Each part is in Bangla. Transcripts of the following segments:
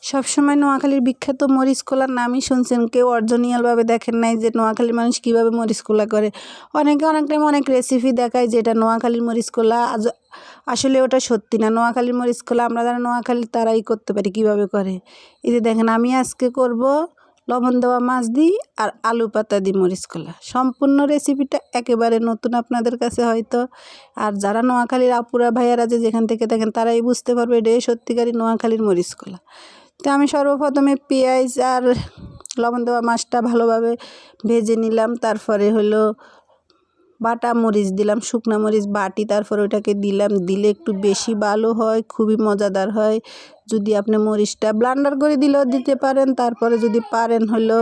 সবসময় নোয়াখালীর বিখ্যাত মরিচ খোলার নামই শুনছেন, কেউ অরিজিনালভাবে দেখেন নাই যে নোয়াখালীর মানুষ কীভাবে মরিচ খোলা করে। অনেকে অনেক টাইম অনেক রেসিপি দেখায় যে এটা নোয়াখালীর মরিচ খোলা, আসলে ওটা সত্যি না। নোয়াখালীর মরিচ খোলা আমরা যারা নোয়াখালীর তারাই করতে পারি কীভাবে করে। এই যে দেখেন, আমি আজকে করব লবণ দেওয়া মাছ দিই আর আলু পাতা দিই মরিচ খোলা। সম্পূর্ণ রেসিপিটা একেবারে নতুন আপনাদের কাছে হয়তো, আর যারা নোয়াখালীর আপুরা ভাইয়ারা যে যেখান থেকে দেখেন তারাই বুঝতে পারবে এটাই সত্যিকারই নোয়াখালীর মরিচ খোলা। তো আমি সর্বপ্রথমে পেঁয়াজ আর লবণ দেওয়া মাছটা ভালোভাবে ভেজে নিলাম, তারপরে হলো বাটা মরিচ দিলাম, শুকনা মরিচ বাটি, তারপরে ওইটাকে দিলাম। দিলে একটু বেশি ভালো হয়, খুবই মজাদার হয়। যদি আপনি মরিচটা ব্লান্ডার করে দিলেও দিতে পারেন, তারপরে যদি পারেন হলো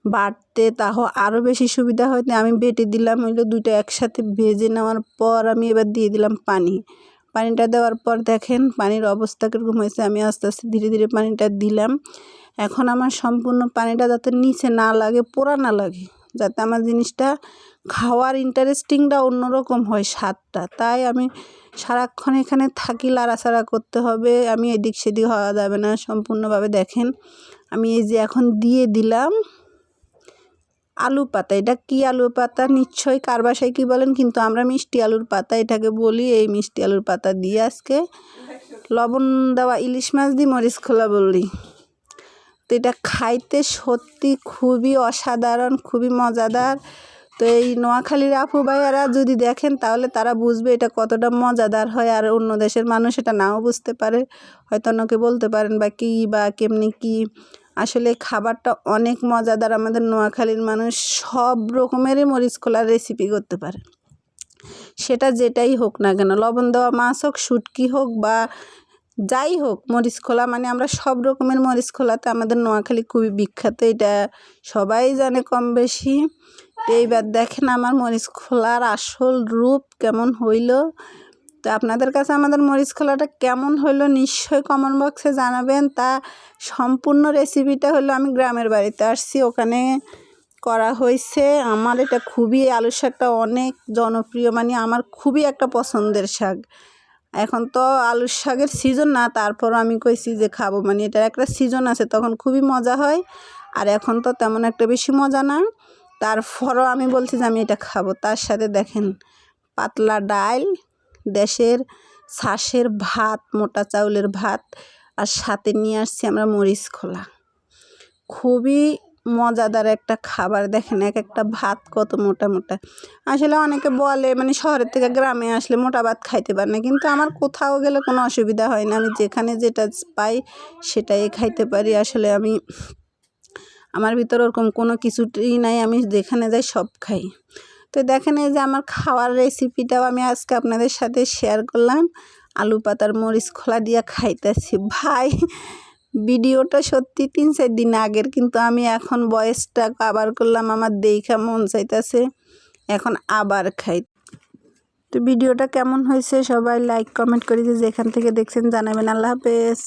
বাটতে তাহলে আরও বেশি সুবিধা হয়। আমি বেটে দিলাম হলো দুটো একসাথে ভেজে নেওয়ার পর আমি এবার দিয়ে দিলাম পানিটা দেওয়ার পর দেখেন পানির অবস্থা কীরকম হয়েছে। আমি আস্তে আস্তে ধীরে ধীরে পানিটা দিলাম। এখন আমার সম্পূর্ণ পানিটা যাতে নিচে না লাগে, পোড়া না লাগে, যাতে আমার জিনিসটা খাওয়ার ইন্টারেস্টিংটা অন্যরকম হয়, স্বাদটা। তাই আমি সারাক্ষণ এখানে থাকি, লাড়াচাড়া করতে হবে, আমি এদিক সেদিক হওয়া যাবে না সম্পূর্ণভাবে। দেখেন আমি এই যে এখন দিয়ে দিলাম আলু পাতা। এটা কি আলু পাতা নিশ্চয়ই কার বাসায় কী বলেন, কিন্তু আমরা মিষ্টি আলুর পাতা এটাকে বলি। এই মিষ্টি আলুর পাতা দিয়ে আজকে লবণ দেওয়া ইলিশ মাছ দিয়ে মরিচ খোলা বললি। তো এটা খাইতে সত্যি খুবই অসাধারণ, খুবই মজাদার। তো এই নোয়াখালীর আপু ভাইয়ারা যদি দেখেন তাহলে তারা বুঝবে এটা কতটা মজাদার হয়। আর অন্য দেশের মানুষ এটা নাও বুঝতে পারে, হয়তো অন্যকে বলতে পারেন বা কী বা কেমনি কী। আসলে খাবারটা অনেক মজাদার। আমাদের নোয়াখালীর মানুষ সব রকমেরই মরিচ খোলার রেসিপি করতে পারে, সেটা যেটাই হোক না কেন, লবণ দেওয়া মাছ হোক, শুটকি হোক বা যাই হোক, মরিচ খোলা মানে আমরা সব রকমের মরিচ খোলাতে আমাদের নোয়াখালী খুবই বিখ্যাত, এটা সবাই জানে কম বেশি। এইবার দেখেন আমার মরিচ খোলার আসল রূপ কেমন হইল। তো আপনাদের কাছে আমাদের মরিচ খোলাটা কেমন হইলো নিশ্চয়ই কমেন্ট বক্সে জানাবেন। তা সম্পূর্ণ রেসিপিটা হলো আমি গ্রামের বাড়িতে আসছি, ওখানে করা হয়েছে। আমার এটা খুবই, আলু শাকটা অনেক জনপ্রিয়, মানে আমার খুবই একটা পছন্দের শাক। এখন তো আলুর শাকের সিজন না, তারপর আমি কইছি যে খাবো, মানে এটার একটা সিজন আছে, তখন খুবই মজা হয়। আর এখন তো তেমন একটা বেশি মজা না, তারপরও আমি বলছি যে আমি এটা খাবো। তার সাথে দেখেন পাতলা ডাল, দেশের ছাঁশের ভাত, মোটা চাউলের ভাত, আর সাথে নিয়ে আসছি আমরা মরিচ খোলা। খুবই মজাদার একটা খাবার। দেখেন এক একটা ভাত কত মোটা মোটা। আসলে অনেকে বলে মানে শহরের থেকে গ্রামে আসলে মোটা ভাত খাইতে পারে না, কিন্তু আমার কোথাও গেলে কোনো অসুবিধা হয় না। আমি যেখানে যেটা পাই সেটাই খাইতে পারি। আসলে আমার ভিতরে ওরকম কোনো কিছুই নাই, আমি যেখানে যাই সব খাই। তো দেখেন এই যে আমার খাওয়ার রেসিপিটাও আমি আজকে আপনাদের সাথে শেয়ার করলাম। আলু পাতার মরিচ খোলা দিয়ে খাইতেছি ভাই। ভিডিওটা সত্যি 3-4 দিন আগের, কিন্তু আমি এখন ভয়েসটা আবার করলাম, আমার দেখা মন চাইতেছে এখন আবার খাই। তো ভিডিওটা কেমন হয়েছে সবাই লাইক কমেন্ট করে যে যেখান থেকে দেখছেন জানাবেন। আল্লাহ হাফেজ।